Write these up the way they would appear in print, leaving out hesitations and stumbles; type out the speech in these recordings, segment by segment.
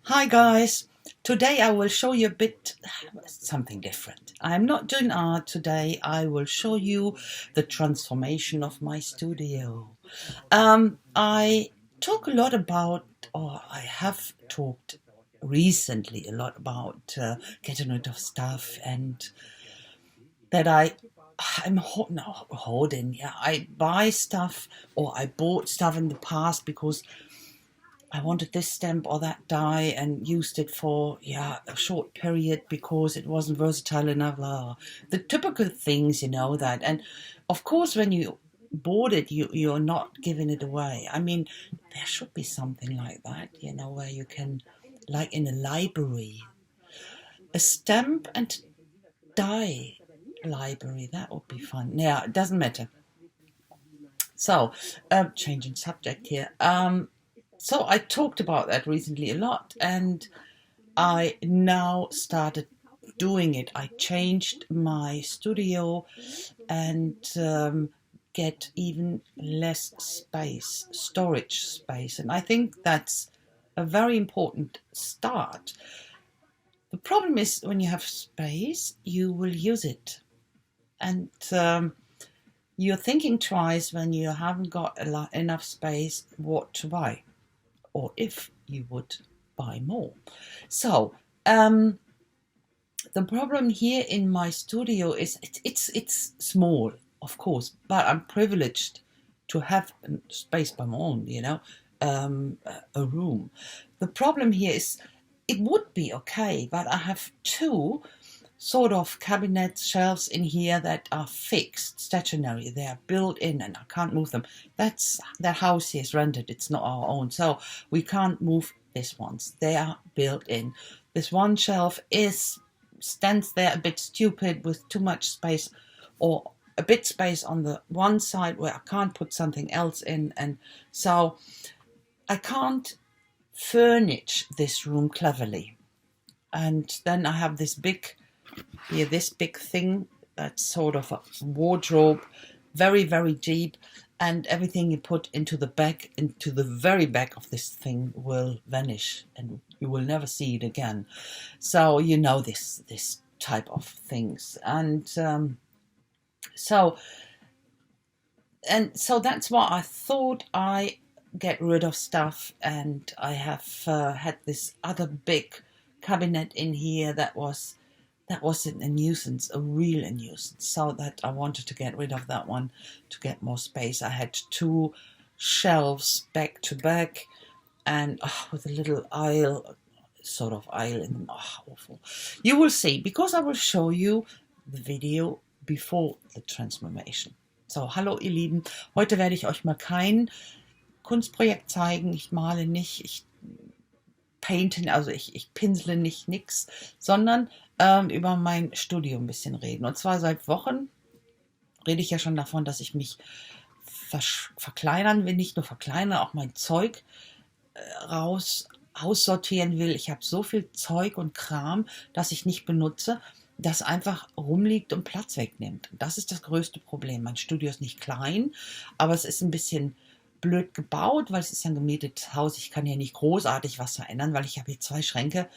Hi guys, today I will show you a bit something different. I'm not doing art today, I will show you the transformation of my studio. I talk a lot about, or I have talked recently a lot about getting rid of stuff and that hoarding. Yeah, I buy stuff or I bought stuff in the past because I wanted this stamp or that die and used it for a short period because it wasn't versatile enough. The typical things, that. And of course, when you bought it, you're not giving it away. I mean, there should be something like that, where you can, like in a library, a stamp and die library. That would be fun. Yeah, it doesn't matter. So, changing subject here. So I talked about that recently a lot, and I now started doing it. I changed my studio and get even less space, storage space, and I think that's a very important start. The problem is when you have space, you will use it, and you're thinking twice when you haven't got enough space what to buy, or if you would buy more. So the problem here in my studio is it's small, of course, but I'm privileged to have space by my own, a room. The problem here is it would be okay, but I have two sort of cabinet shelves in here that are fixed, stationary. They are built in and I can't move them. That house here is rented. It's not our own. So we can't move these ones. They are built in. This one shelf stands there a bit stupid with too much space, or a bit space on the one side where I can't put something else in. And so I can't furnish this room cleverly. And then I have this big thing that's sort of a wardrobe, very, very deep, and everything you put into the very back of this thing will vanish and you will never see it again. So this type of things. And so that's why I thought I get rid of stuff, and I have had this other big cabinet in here that was a nuisance, a real nuisance, so that I wanted to get rid of that one to get more space. I had two shelves back to back, and with a little sort of aisle in them. Awful. You will see, because I will show you the video before the transformation. So, hallo ihr Lieben, heute werde ich euch mal kein Kunstprojekt zeigen. Ich male nicht, ich pinsle nicht nix, sondern über mein Studio ein bisschen reden. Und zwar seit Wochen rede ich ja schon davon, dass ich mich verkleinern will, nicht nur verkleinern, auch mein Zeug aussortieren will. Ich habe so viel Zeug und Kram, das ich nicht benutze, das einfach rumliegt und Platz wegnimmt. Und das ist das größte Problem. Mein Studio ist nicht klein, aber es ist ein bisschen blöd gebaut, weil es ist ein gemietetes Haus. Ich kann hier nicht großartig was verändern, weil ich habe hier 2 Schränke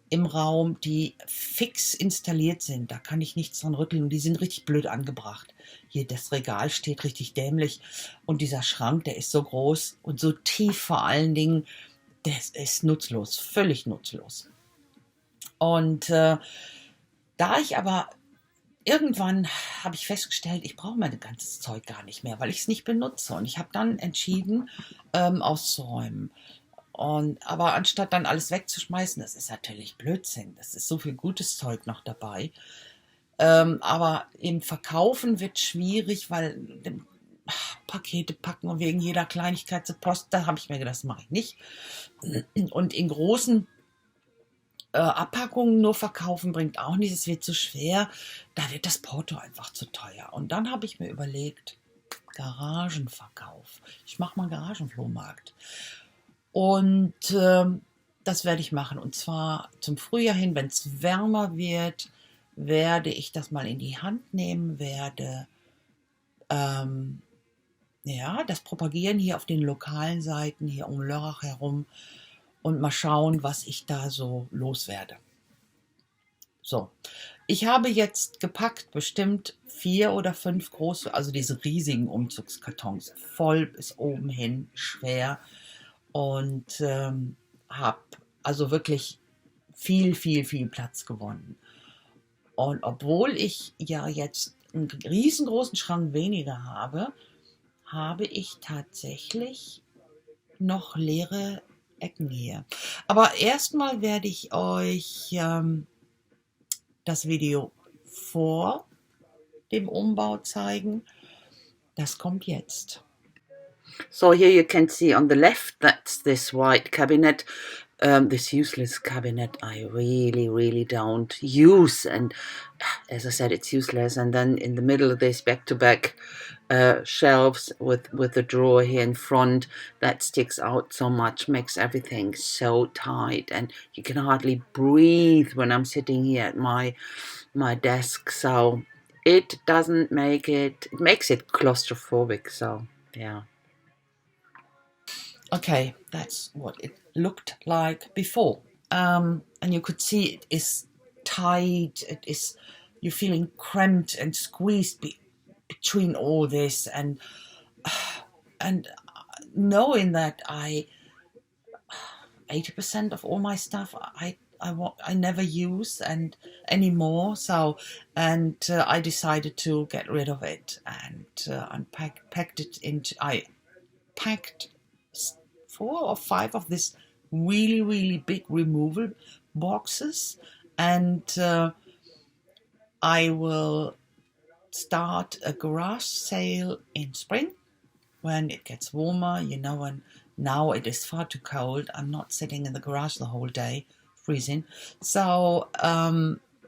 im Raum, die fix installiert sind. Da kann ich nichts dran rütteln und die sind richtig blöd angebracht. Hier das Regal steht richtig dämlich und dieser Schrank, der ist so groß und so tief vor allen Dingen, das ist nutzlos, völlig nutzlos. Und da ich aber irgendwann habe ich festgestellt, ich brauche mein ganzes Zeug gar nicht mehr, weil ich es nicht benutze. Und ich habe dann entschieden, auszuräumen. Aber anstatt dann alles wegzuschmeißen, das ist natürlich Blödsinn. Das ist so viel gutes Zeug noch dabei. Aber im Verkaufen wird schwierig, weil Pakete packen und wegen jeder Kleinigkeit zur Post, da habe ich mir gedacht, das mache ich nicht. Und in großen Abpackungen nur verkaufen bringt auch nichts, es wird zu schwer, da wird das Porto einfach zu teuer. Und dann habe ich mir überlegt, Garagenverkauf. Ich mache mal einen Garagenflohmarkt. Und das werde ich machen. Und zwar zum Frühjahr hin, wenn es wärmer wird, werde ich das mal in die Hand nehmen, werde das propagieren hier auf den lokalen Seiten, hier um Lörrach herum. und mal schauen, was ich da so loswerde. So, ich habe jetzt gepackt bestimmt 4 oder 5 große, also diese riesigen Umzugskartons, voll bis oben hin, schwer, und habe also wirklich viel Platz gewonnen. Und obwohl ich ja jetzt einen riesengroßen Schrank weniger habe, habe ich tatsächlich noch leere Ecken hier. Aber erstmal werde ich euch das Video vor dem Umbau zeigen. Das kommt jetzt. So here you can see on the left, that's this white cabinet, this useless cabinet I really don't use, and as I said, it's useless. And then in the middle of this back-to-back shelves with the drawer here in front that sticks out so much, makes everything so tight, and you can hardly breathe when I'm sitting here at my desk. So it doesn't make it makes it claustrophobic. So yeah. Okay, that's what it looked like before. And you could see it is tight, you're feeling cramped and squeezed between all this, and knowing that 80% of all my stuff I never use and anymore. So, and I decided to get rid of it, and packed it into. I packed 4 or 5 of this really big removal boxes, and I will start a garage sale in spring when it gets warmer, and now it is far too cold. I'm not sitting in the garage the whole day, freezing. So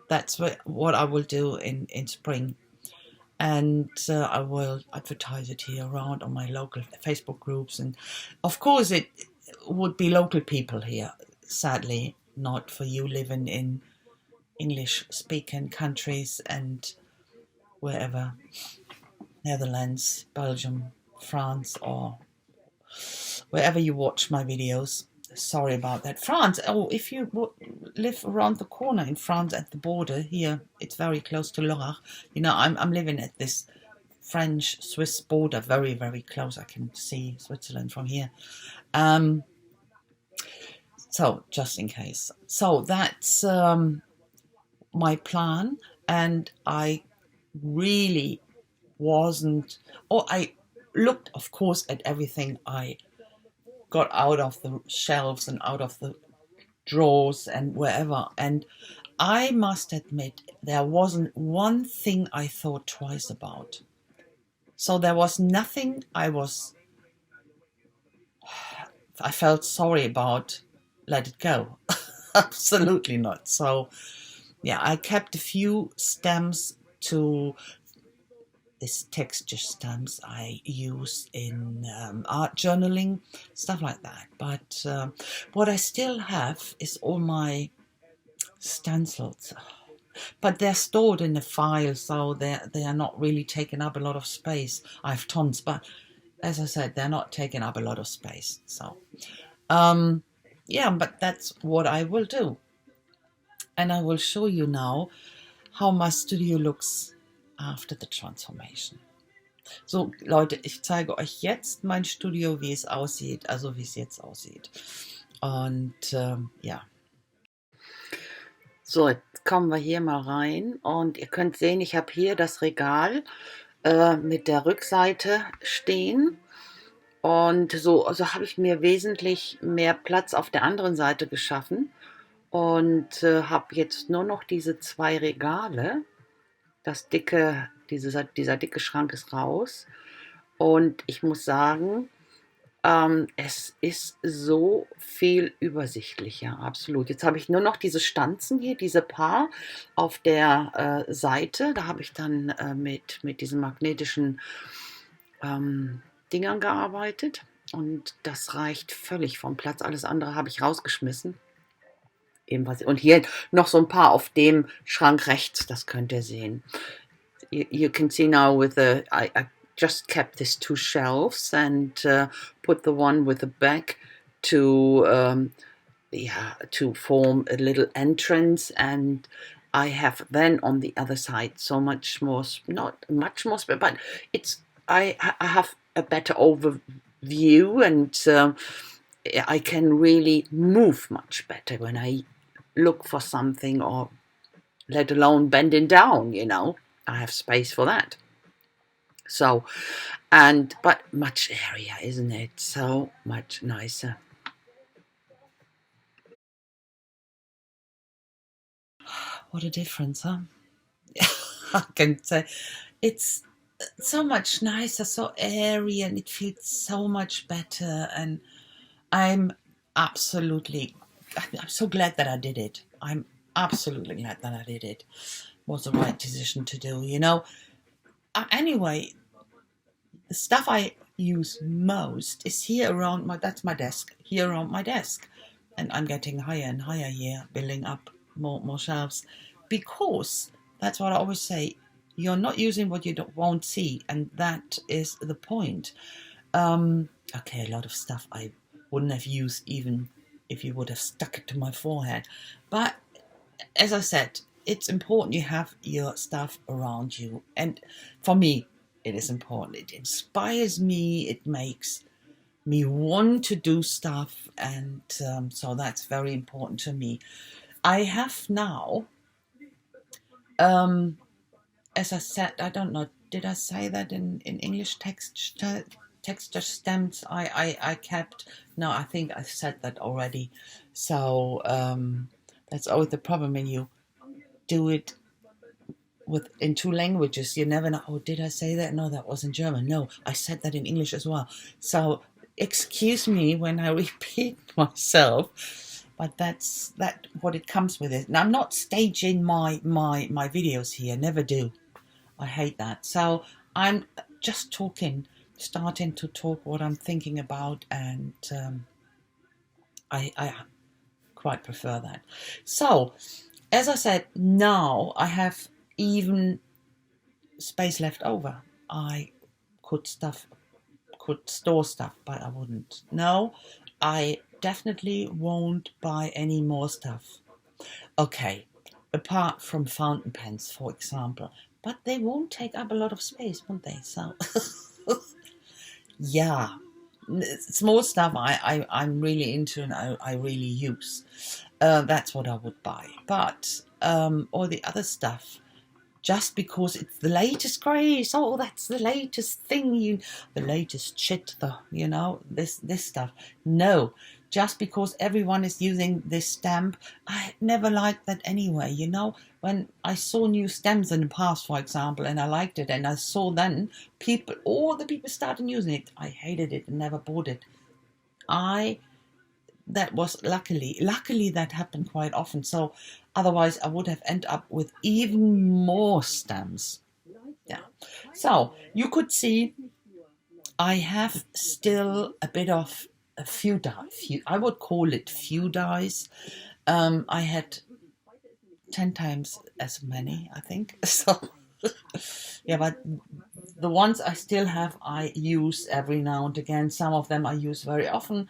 that's what I will do in spring. And I will advertise it here around on my local Facebook groups. And of course it would be local people here, sadly, not for you living in English-speaking countries and wherever, Netherlands, Belgium, France, or wherever you watch my videos. Sorry about that. France, if you live around the corner in France at the border here, it's very close to Lorach. I'm living at this French-Swiss border, very close. I can see Switzerland from here. So just in case. So that's my plan, and I really wasn't, I looked, of course, at everything I got out of the shelves and out of the drawers and wherever, and I must admit there wasn't one thing I thought twice about. So there was nothing I felt sorry about. Let it go. Absolutely not. So yeah, I kept a few stamps to this texture stamps I use in art journaling, stuff like that. But what I still have is all my stencils. But they're stored in a file, so they are not really taking up a lot of space. I have tons, but as I said, they're not taking up a lot of space. So, yeah, but that's what I will do. And I will show you now how my studio looks after the transformation. So, Leute, ich zeige euch jetzt mein Studio, wie es aussieht, also wie es jetzt aussieht. Und ja. So, jetzt kommen wir hier mal rein und ihr könnt sehen, ich habe hier das Regal mit der Rückseite stehen. Und so also habe ich mir wesentlich mehr Platz auf der anderen Seite geschaffen und habe jetzt nur noch diese 2 Regale. Dieser dicke Schrank ist raus. Und ich muss sagen, es ist so viel übersichtlicher, absolut. Jetzt habe ich nur noch diese Stanzen hier, diese paar auf der Seite. Da habe ich dann mit diesen magnetischen Dingern gearbeitet. Und das reicht völlig vom Platz. Alles andere habe ich rausgeschmissen. Ebenfalls. Und hier noch so ein paar auf dem Schrank rechts, das könnt ihr sehen. You can see now with I just kept these 2 shelves and put the one with the back to yeah, to form a little entrance, and I have then on the other side so much more, not much more space, but it's I have a better overview, and I can really move much better when I look for something, or let alone bending down, I have space for that. So, but much area, isn't it? So much nicer. What a difference, huh? I can say it's so much nicer, so airy, and it feels so much better. And I'm absolutely, I'm so glad that I did it. I'm absolutely glad that I did it. It was the right decision to do, Anyway, the stuff I use most is here around that's my desk, here around my desk. And I'm getting higher and higher here, building up more shelves, because that's what I always say. You're not using what you won't see, and that is the point. Okay, a lot of stuff I wouldn't have used even if you would have stuck it to my forehead. But as I said, it's important you have your stuff around you. And for me, it is important. It inspires me. It makes me want to do stuff. And so that's very important to me. I have now, as I said, I don't know, did I say that in English texture stamps I kept? No, I think I said that already. So that's always the problem when you do it in two languages. You never know, oh, did I say that? No, that was in German. No, I said that in English as well. So excuse me when I repeat myself, but that's what it comes with it. And I'm not staging my videos here, never do. I hate that. So I'm just starting to talk what I'm thinking about, and I quite prefer that. So, as I said, now I have even space left over. I could store stuff, but I wouldn't. No, I definitely won't buy any more stuff. Okay, apart from fountain pens, for example, but they won't take up a lot of space, won't they? So, yeah, small stuff I'm really into, and I really use. That's what I would buy. But all the other stuff, just because it's the latest craze. Oh, that's the latest thing, the latest shit, this stuff. No, just because everyone is using this stamp, I never liked that anyway. When I saw new stamps in the past, for example, and I liked it, and I saw then all the people started using it, I hated it and never bought it. That was luckily that happened quite often. So otherwise I would have ended up with even more stamps. Yeah. So you could see I have still a bit of a few I would call it few dies. I had 10 times as many, I think. So yeah, but the ones I still have, I use every now and again. Some of them I use very often.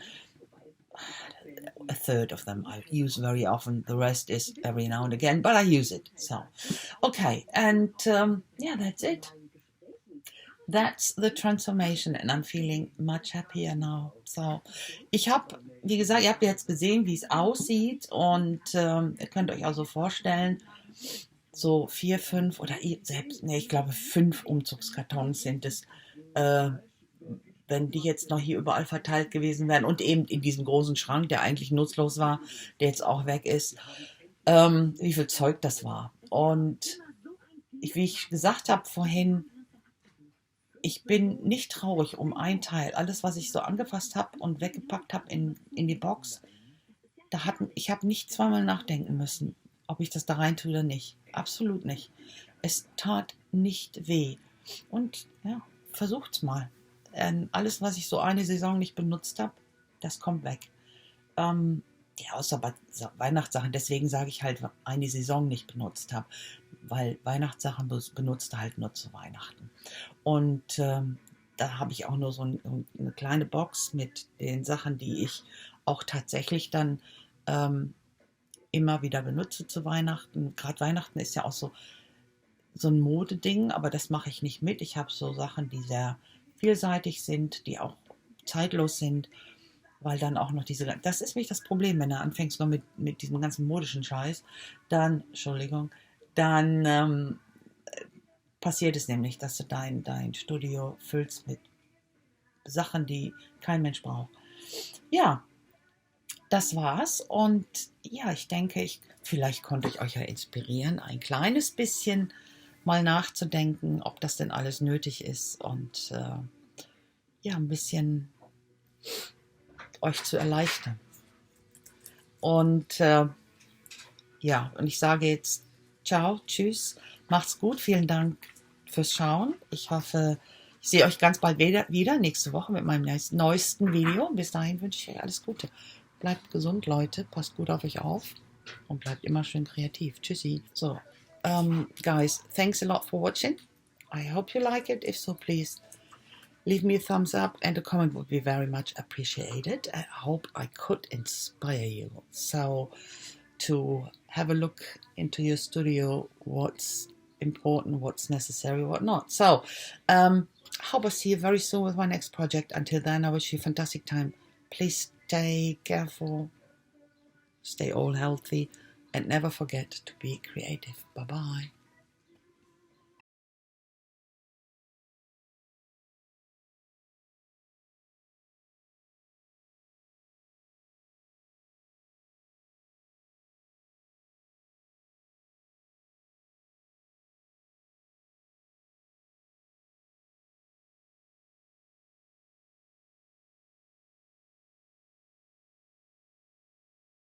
A third of them I use very often. The rest is every now and again, but I use it. So, okay, and yeah, that's it. That's the transformation, and I'm feeling much happier now. So, wie gesagt, ihr habt jetzt gesehen, wie es aussieht, und ihr könnt euch also vorstellen, so 4, 5 oder selbst, nee, ich glaube 5 Umzugskartons sind es, wenn die jetzt noch hier überall verteilt gewesen wären und eben in diesem großen Schrank, der eigentlich nutzlos war, der jetzt auch weg ist, wie viel Zeug das war. Und wie ich gesagt habe vorhin, ich bin nicht traurig um ein Teil. Alles, was ich so angefasst habe und weggepackt habe in die Box, ich habe nicht zweimal nachdenken müssen, ob ich das da rein tue oder nicht. Absolut nicht. Es tat nicht weh. Und ja, versucht's mal. Alles, was ich so eine Saison nicht benutzt habe, das kommt weg. Ja, außer bei Weihnachtssachen. Deswegen sage ich halt, eine Saison nicht benutzt habe. Weil Weihnachtssachen benutzt halt nur zu Weihnachten. Und da habe ich auch nur so eine kleine Box mit den Sachen, die ich auch tatsächlich dann immer wieder benutze zu Weihnachten. Gerade Weihnachten ist ja auch so ein Modeding, aber das mache ich nicht mit. Ich habe so Sachen, die sehr vielseitig sind, die auch zeitlos sind, weil dann auch noch das ist nämlich das Problem, wenn du anfängst noch mit diesem ganzen modischen Scheiß, dann, Entschuldigung, dann passiert es nämlich, dass du dein Studio füllst mit Sachen, die kein Mensch braucht. Ja, das war's und ja, ich denke, vielleicht konnte ich euch ja inspirieren, ein kleines bisschen mal nachzudenken, ob das denn alles nötig ist und ja, ein bisschen euch zu erleichtern. Und ja, und ich sage jetzt ciao, tschüss, macht's gut, vielen Dank fürs Schauen. Ich hoffe, ich sehe euch ganz bald wieder nächste Woche mit meinem neuesten Video. Bis dahin wünsche ich euch alles Gute. Bleibt gesund, Leute, passt gut auf euch auf und bleibt immer schön kreativ. Tschüssi. So, guys, thanks a lot for watching. I hope you like it. If so, please leave me a thumbs up and a comment would be very much appreciated. I hope I could inspire you. So, to have a look into your studio, what's important, what's necessary, what not. So, hope I see you very soon with my next project. Until then, I wish you a fantastic time. Please stay careful, stay all healthy, and never forget to be creative. Bye-bye.